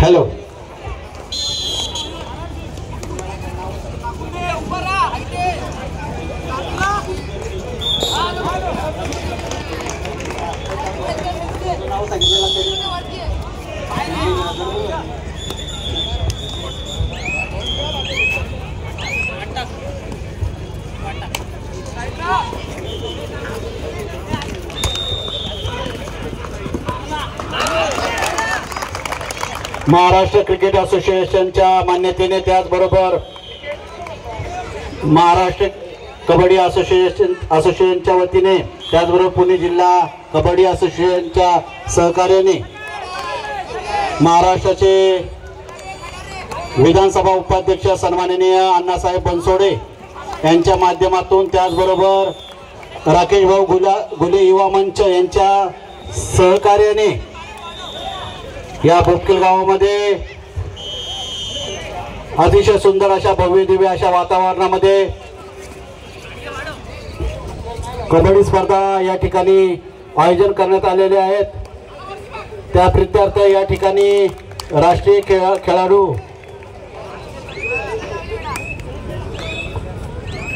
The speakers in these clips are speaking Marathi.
हॅलो महाराष्ट्र क्रिकेट असोसिएशनच्या मान्यतेने त्याचबरोबर महाराष्ट्र कबड्डी असोसिएशनच्या वतीने त्याचबरोबर पुणे जिल्हा कबड्डी असोसिएशनच्या सहकार्याने महाराष्ट्राचे विधानसभा उपाध्यक्ष सन्माननीय अण्णासाहेब बनसोडे यांच्या माध्यमातून त्याचबरोबर राकेश भाऊ घुले युवा मंच यांच्या सहकार्याने या बोपखेल गावामध्ये अतिशय सुंदर अशा भव्य दिव्य अशा वातावरणामध्ये कबड्डी स्पर्धा या ठिकाणी आयोजन करण्यात आलेले आहेत। त्या प्रित्यर्थ या ठिकाणी राष्ट्रीय खेळाडू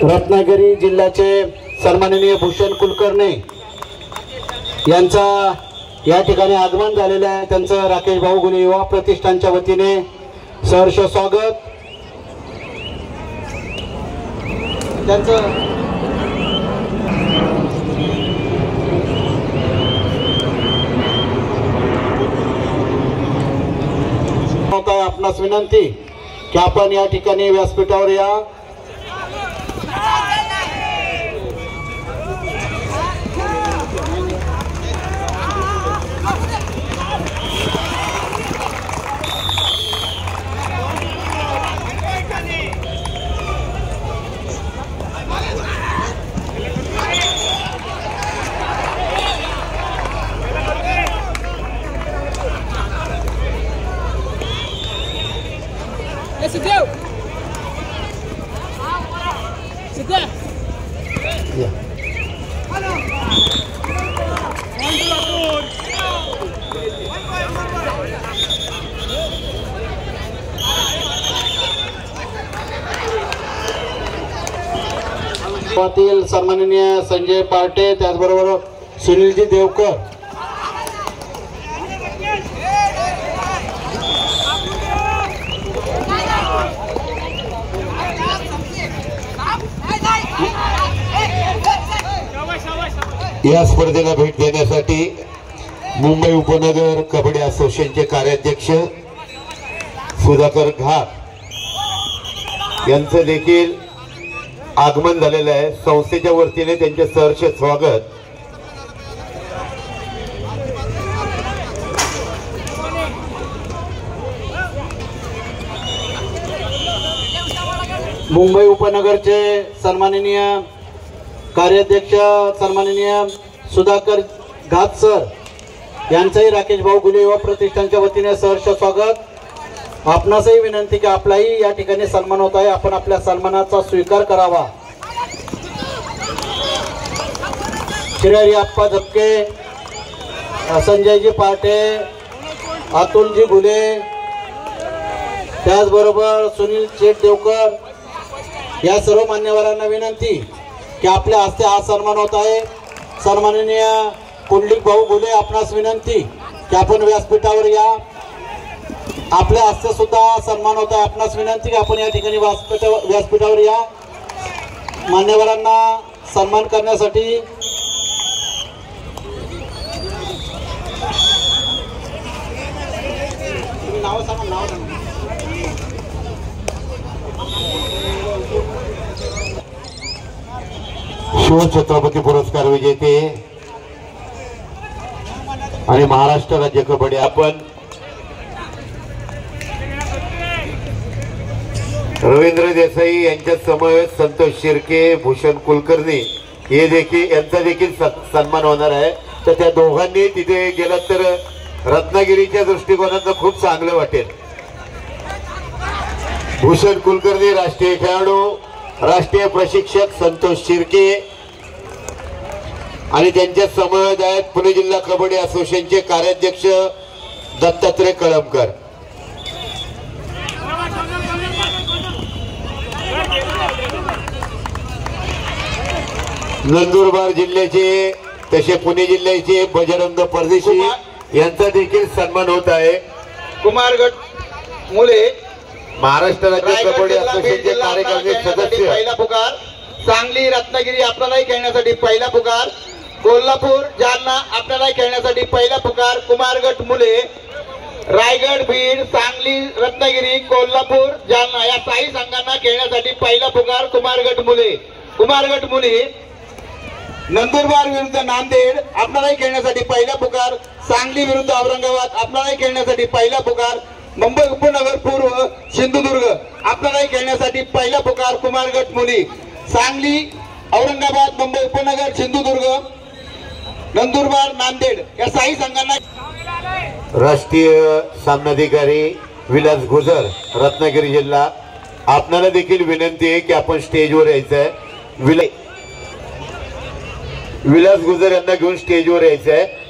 रत्नागिरी जिल्ह्याचे सन्माननीय भूषण कुलकर्णी यांचा या ठिकाणी आगमन झालेलं आहे। त्यांचं राकेश भाऊ घुले युवा प्रतिष्ठानच्या वतीने सहर्ष स्वागत। त्यांचं आपणास विनंती की आपण या ठिकाणी व्यासपीठावर या। सन्माननीय संजय पार्टे त्याचबरोबर सुनीलजी देवकर या स्पर्धेला भेट देण्यासाठी मुंबई उपनगर कबड्डी असोसिएशनचे कार्याध्यक्ष सुधाकर घाट यांचं देखील आगमन झालेलं आहे। संस्थेच्या वतीने त्यांचे सहर्ष स्वागत। मुंबई उपनगरचे सन्माननीय कार्याध्यक्ष सन्माननीय सुधाकर घाट सर यांचंही राकेश भाऊ घुले युवा प्रतिष्ठानच्या वतीने सहर्ष स्वागत। आपणासही विनंती की आपलाही या ठिकाणी सन्मान होत आहे, आपण आपल्या सन्मानाचा स्वीकार करावा। श्री अप्पा झपके, संजयजी पाटे, अतुलजी घुले त्याचबरोबर सुनील शेठ देवकर या सर्व मान्यवरांना विनंती की आपल्या हस्ते हा सन्मान होत आहे। सन्माननीय कुंडलिक भाऊ घुले आपणास विनंती की आपण व्यासपीठावर या। आपल्या हस्ते सुद्धा सन्मान होता है, आपणास विनंती की आपण या ठिकाणी व्यासपीठावर या। मान्यवरांना सन्मान करण्यासाठी शिवछत्रपती पुरस्कार विजेते आणि महाराष्ट्र राज्य कबड्डी आपण रवींद्र देसाई यांच्या समवेत संतोष शिर्के, भूषण कुलकर्णी हे देखील यांचा देखील सन्मान होणार आहे। तर त्या दोघांनी तिथे गेलं तर रत्नागिरीच्या दृष्टिकोनातून खूप चांगलं वाटेल। भूषण कुलकर्णी राष्ट्रीय खेळाडू, राष्ट्रीय प्रशिक्षक संतोष शिर्के आणि त्यांच्या समवेत आहेत पुणे जिल्हा कबड्डी असोसिएशनचे कार्याध्यक्ष दत्तात्रय कळमकर. नंदुरबार जिल्ह्याचे तसे पुणे जिल्ह्याचे बजरंग परदेशी यांचा देखील सन्मान होत आहे. कुमारगट मुले महाराष्ट्र राज्य कबड्डी असोसिएशनचे कार्यकारी सदस्य. पहिला पुकार. सांगली रत्नागिरी आपल्यालाही खेळण्यासाठी पहिला पुकार. कोल्हापूर जालना आपल्यालाही खेळण्यासाठी पहिला पुकार. कुमारगट मुले रायगड बीड सांगली रत्नागिरी कोल्हापूर जालना या 6 संघांना खेळण्यासाठी पहिला पुकार. कुमारगट मुले नंदुरबार विरुद्ध नांदेड आपल्यालाही खेळण्यासाठी पहिला पुकार. सांगली विरुद्ध औरंगाबाद आपल्यालाही खेळण्यासाठी पहिला पुकार. मुंबई उपनगर पूर्व सिंधुदुर्ग आपल्यालाही खेळण्यासाठी पहिला पुकार. कुमारगट मुली सांगली औरंगाबाद मुंबई उपनगर सिंधुदुर्ग नंदुरबार नांदेड या 6 संघांना. राष्ट्रीय सामनाधिकारी विलास गुजर रत्नागिरी जिल्हा, आपणाला देखील विनंती आहे की आपण स्टेजवर यायचं आहे. विलास गुजर यांना घेऊन स्टेजवर यायचं आहे.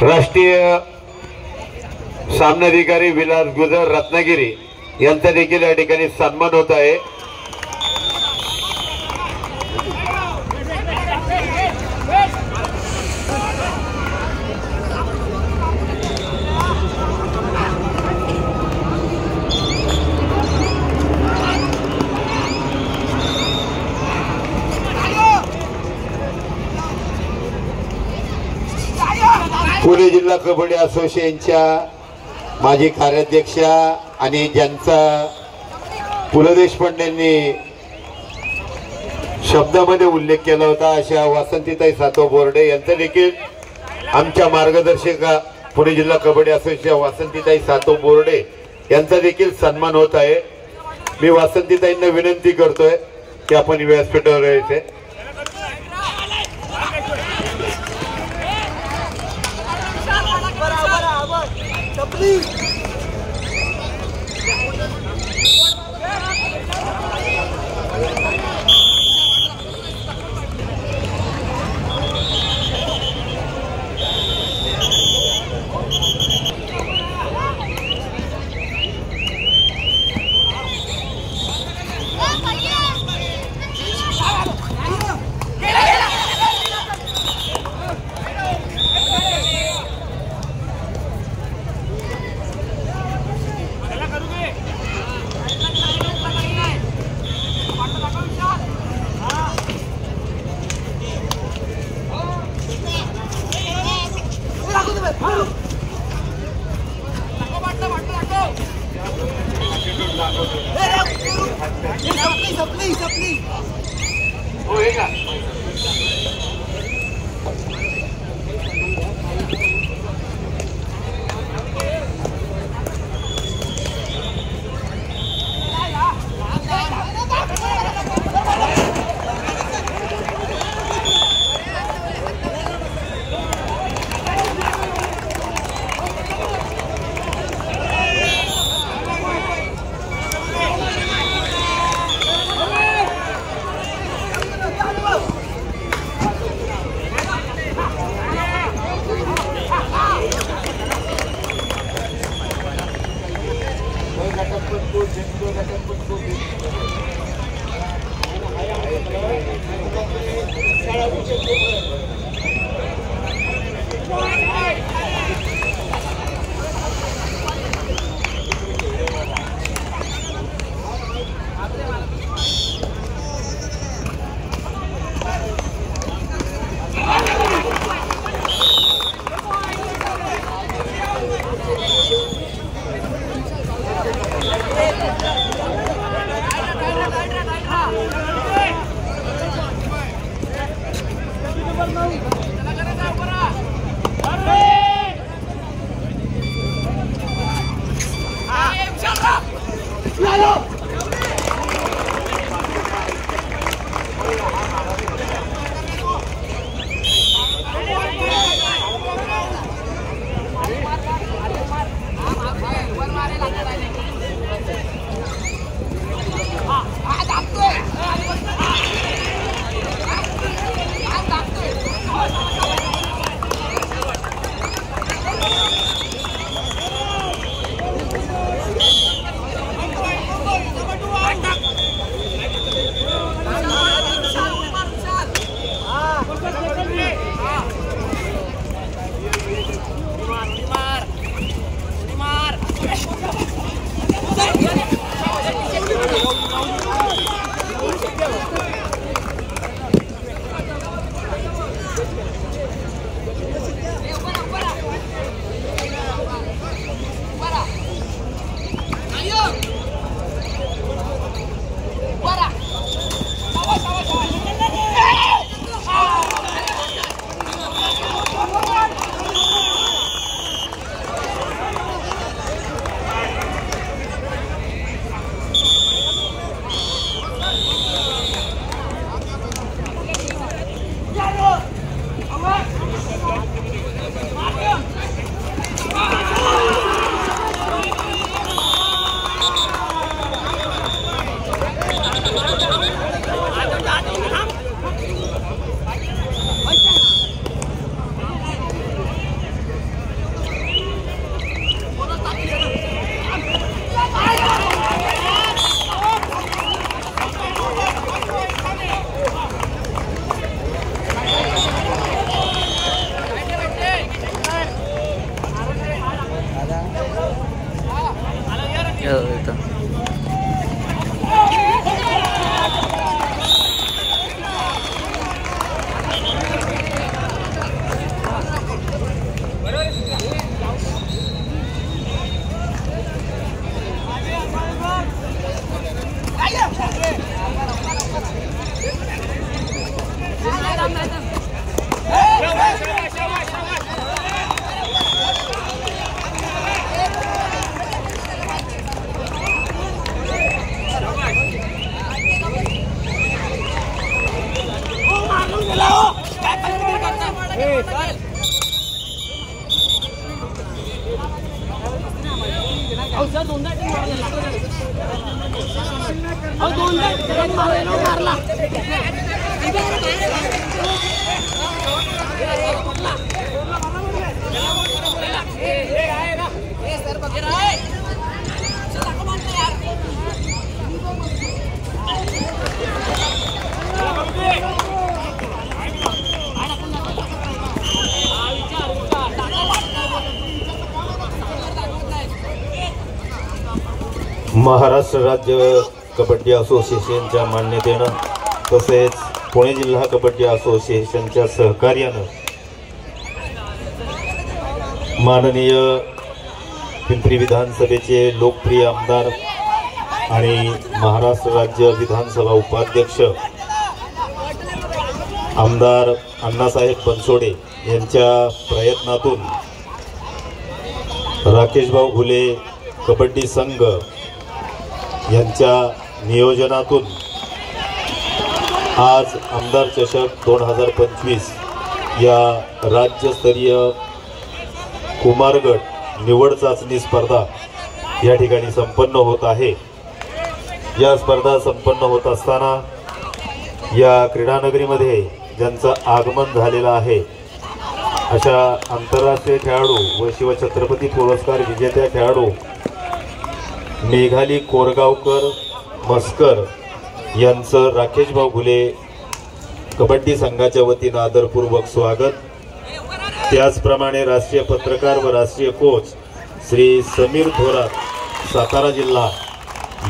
राष्ट्रीय सामनाधिकारी विलास गुजर रत्नागिरी यांचा देखील या ठिकाणी सन्मान होत आहे. पुणे जिल्हा कबड्डी असोसिएशनच्या माजी कार्याध्यक्षा आणि ज्यांचा पु ल देशपांडेंनी शब्दामध्ये उल्लेख केला होता अशा वासंतीताई सातव बोर्डे यांचा देखील आमच्या मार्गदर्शिका पुणे जिल्हा कबड्डी असोसिएशन वासंतीताई सातव बोर्डे यांचा देखील सन्मान होत आहे. मी वासंतीताईंना विनंती करतोय की आपण व्यासपीठावर यायचे. महाराष्ट्र राज्य कबड्डी असोसिएशनच्या मान्यतेनं तसेच पुणे जिल्हा कबड्डी असोसिएशनच्या सहकार्यानं माननीय पिंपरी विधानसभेचे लोकप्रिय आमदार आणि महाराष्ट्र राज्य विधानसभा उपाध्यक्ष आमदार अण्णासाहेब बनसोडे यांच्या प्रयत्नातून राकेशभाऊ घुले कबड्डी संघ यांच्या नियोजनातून आज आमदार चषक 2025 या राज्यस्तरीय कुमारगट निवड चाचणी स्पर्धा या ठिकाणी संपन्न होत आहे। या स्पर्धा संपन्न होत असताना या क्रीडानगरीमध्ये ज्यांचं आगमन झालेलं आहे अशा आंतरराष्ट्रीय खेळाडू व शिवछत्रपती पुरस्कार विजेत्या खेळाडू मेघाली कोरगावकर मस्कर यांचं राकेशभाऊ घुले कबड्डी संघाच्या वतीनं आदरपूर्वक स्वागत। त्याचप्रमाणे राष्ट्रीय पत्रकार व राष्ट्रीय कोच श्री समीर थोरात सातारा जिल्हा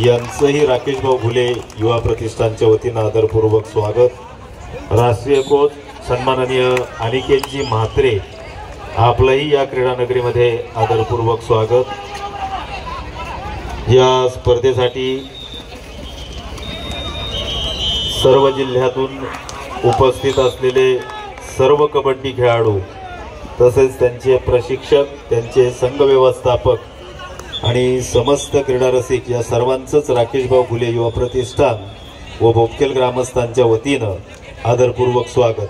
यांचंही राकेशभाऊ घुले युवा प्रतिष्ठानच्या वतीनं आदरपूर्वक स्वागत। राष्ट्रीय कोच सन्माननीय अनिकेतजी म्हात्रे आपलंही या क्रीडानगरीमध्ये आदरपूर्वक स्वागत। या स्पर्धेसाठी सर्व जिल्ह्यातून उपस्थित असलेले सर्व कबड्डी खेळाडू तसेच त्यांचे प्रशिक्षक, त्यांचे संघ व्यवस्थापक आणि समस्त क्रीडा रसिक या सर्वांचंच राकेशभाऊ घुले युवा प्रतिष्ठान व बोपखेल ग्रामस्थांच्या वतीनं आदरपूर्वक स्वागत।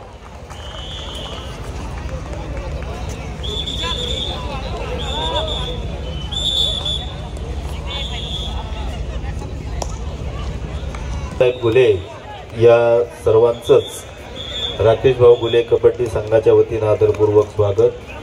घुले या सर्वांचंच राकेशभाऊ घुले कबड्डी संघाच्या वतीनं आदरपूर्वक स्वागत।